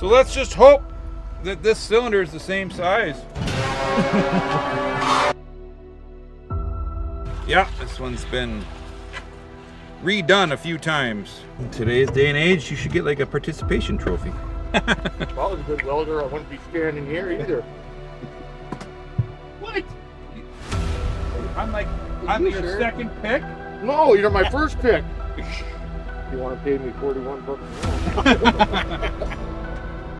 So let's just hope that this cylinder is the same size. Yeah, this one's been redone a few times. In today's day and age, you should get like a participation trophy. If I was a good welder, I wouldn't be standing here either. What? I'm your second pick? No, you're my first pick. You want to pay me $41 an hour?